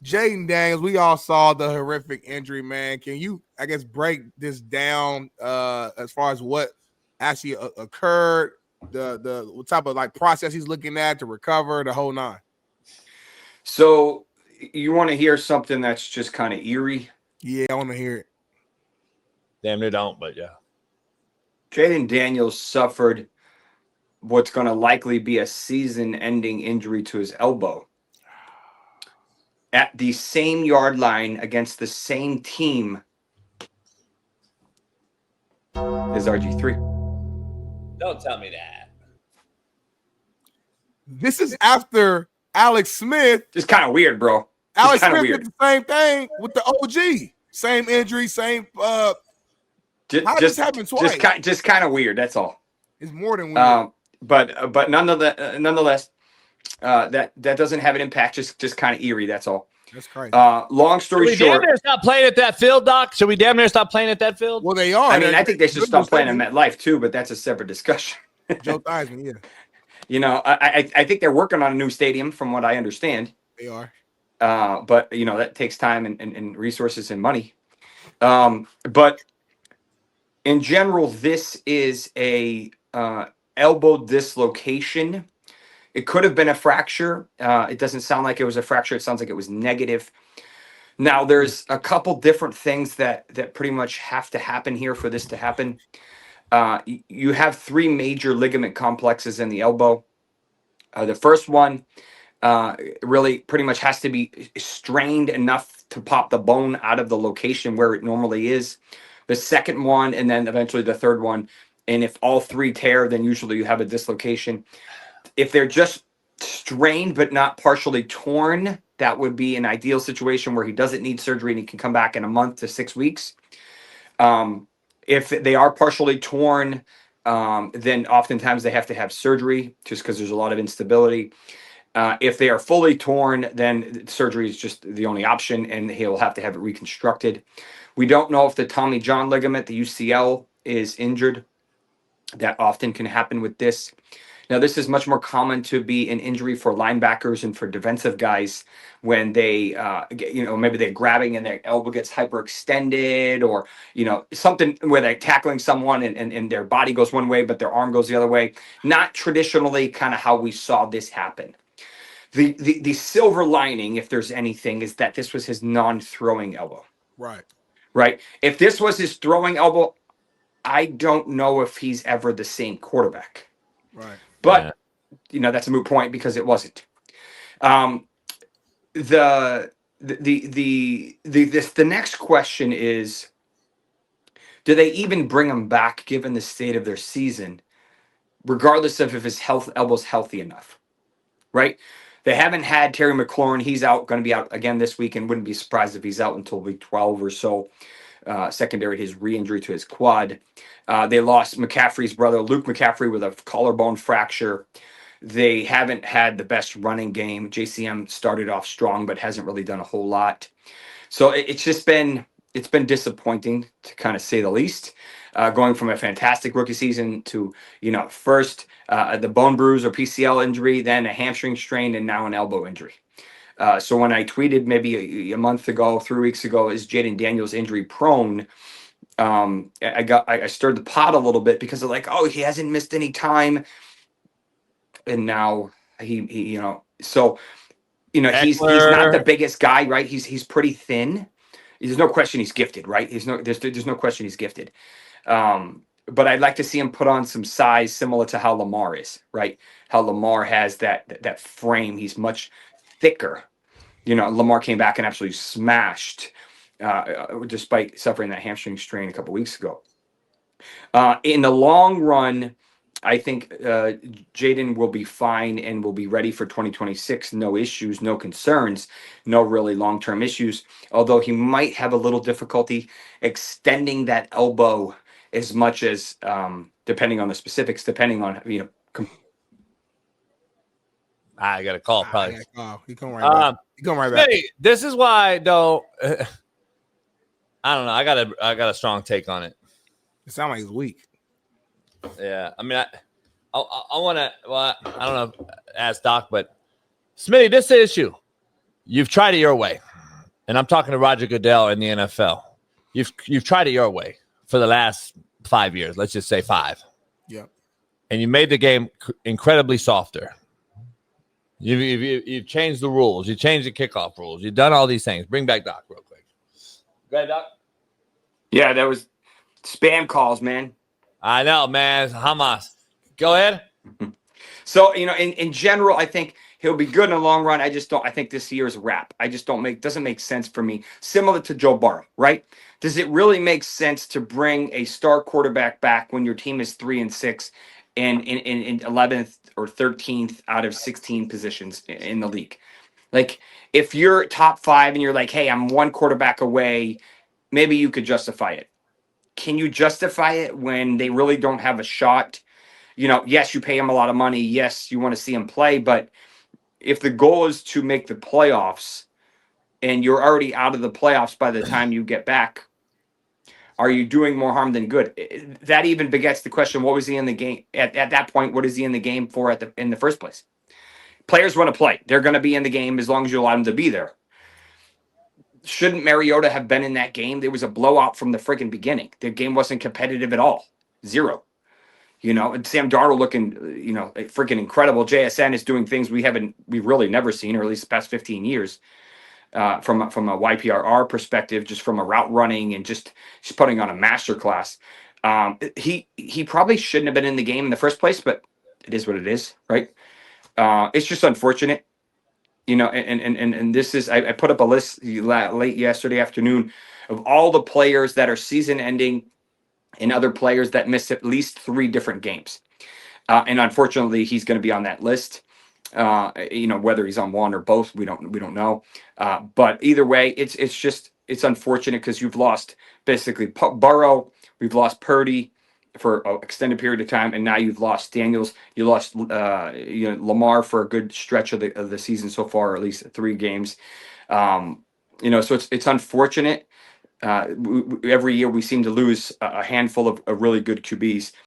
Jayden Daniels, we all saw the horrific injury, man. Can you, I guess, break this down as far as what actually occurred, the what type of like process he's looking at to recover, the whole nine? So you want to hear something that's just kind of eerie? Yeah, I want to hear it. Damn near don't, but yeah. Jayden Daniels suffered what's going to likely be a season-ending injury to his elbow at the same yard line against the same team as RG3. Don't tell me that. This is after Alex Smith. Just kind of weird, bro. Alex Smith did the same thing with the OG. Same injury, same. How did this happen twice? Just kind of weird. That's all. It's more than weird. But nonetheless, that doesn't have an impact. Just kind of eerie. That's all. That's crazy. Long story short, damn near stop playing at that field, Doc. Should we damn near stop playing at that field? Well, they are. I mean, I think they should stop playing in MetLife too, but that's a separate discussion. Joe Theismann, yeah. You know, I think they're working on a new stadium, from what I understand. They are. But you know, that takes time and resources and money. But in general, this is a elbow dislocation. It could have been a fracture. It doesn't sound like it was a fracture. It sounds like it was negative. Now, there's a couple different things that pretty much have to happen here for this to happen. You have three major ligament complexes in the elbow. The first one really pretty much has to be strained enough to pop the bone out of the location where it normally is. The second one, and then eventually the third one. And if all three tear, then usually you have a dislocation. If they're just strained but not partially torn, that would be an ideal situation where he doesn't need surgery and he can come back in a month to 6 weeks. If they are partially torn, then oftentimes they have to have surgery just because there's a lot of instability. If they are fully torn, then surgery is just the only option, and he'll have to have it reconstructed. We don't know if the Tommy John ligament, the UCL, is injured. That often can happen with this. Now, this is much more common to be an injury for linebackers and for defensive guys when they, maybe they're grabbing and their elbow gets hyperextended, or, something where they're tackling someone and their body goes one way, but their arm goes the other way. Not traditionally kind of how we saw this happen. The silver lining, if there's anything, is that this was his non-throwing elbow. Right. If this was his throwing elbow, I don't know if he's ever the same quarterback. Right. But, that's a moot point because it wasn't. The next question is, do they even bring him back given the state of their season, regardless of if his elbow's healthy enough? Right? They haven't had Terry McLaurin. He's going to be out again this week, and wouldn't be surprised if he's out until week 12 or so. Secondary his re-injury to his quad. They lost McCaffrey's brother, Luke McCaffrey, with a collarbone fracture. They haven't had the best running game. JCM started off strong, but hasn't really done a whole lot. So it's been disappointing, to kind of say the least. Going from a fantastic rookie season to, first the bone bruise or PCL injury, then a hamstring strain, and now an elbow injury. So when I tweeted maybe a month ago, 3 weeks ago, is Jayden Daniels injury prone? I stirred the pot a little bit because they're like, oh, he hasn't missed any time, and now he's not the biggest guy, right? He's pretty thin. There's no question he's gifted, right? There's no question he's gifted. But I'd like to see him put on some size similar to how Lamar is, right? How Lamar has that frame. He's much thicker. Lamar came back and absolutely smashed, despite suffering that hamstring strain a couple weeks ago. In the long run, I think Jayden will be fine and will be ready for 2026. No issues, no concerns, no really long-term issues. Although he might have a little difficulty extending that elbow as much as, depending on the specifics, depending on, I got a call, probably. He come right back. He come right back. This is why, though. I don't know. I got a strong take on it. It sounds like he's weak. Yeah, I mean, I want to. Well, I don't know. Ask Doc, but Smitty, this is the issue. You've tried it your way. and I'm talking to Roger Goodell in the NFL. You've tried it your way for the last 5 years. Let's just say 5. Yeah. And you made the game incredibly softer. You've changed the rules. You changed the kickoff rules. You've done all these things. Bring back Doc real quick. Go ahead, Doc. Yeah, that was spam calls, man. I know, man. Hamas. Go ahead. So, in general, I think he'll be good in the long run. I think this year's a wrap. Doesn't make sense for me. Similar to Joe Burrow, right? Does it really make sense to bring a star quarterback back when your team is 3-6 and in 11th or 13th out of 16 positions in the league? Like, if you're top 5 and you're like, hey, I'm one quarterback away, maybe you could justify it. Can you justify it when they really don't have a shot? Yes, you pay him a lot of money. Yes, you want to see him play. But if the goal is to make the playoffs and you're already out of the playoffs by the time you get back, are you doing more harm than good? That even begets the question, what was he in the game? At that point, what is he in the game for in the first place? Players want to play. They're going to be in the game as long as you allow them to be there. Shouldn't Mariota have been in that game? There was a blowout from the freaking beginning. The game wasn't competitive at all. 0. And Sam Darnold looking, freaking incredible. JSN is doing things we've really never seen, or at least the past 15 years, from a YPRR perspective, just from a route running and just putting on a masterclass. He probably shouldn't have been in the game in the first place, but it is what it is, right? It's just unfortunate, and this is, I put up a list late yesterday afternoon of all the players that are season ending and other players that missed at least 3 different games. And unfortunately, he's going to be on that list. Whether he's on one or both, we don't know. But either way, it's unfortunate because you've lost basically Burrow, we've lost Purdy for an extended period of time, and now you've lost Daniels. You lost Lamar for a good stretch of the season so far, or at least 3 games. So it's unfortunate. Every year we seem to lose a handful of really good QBs.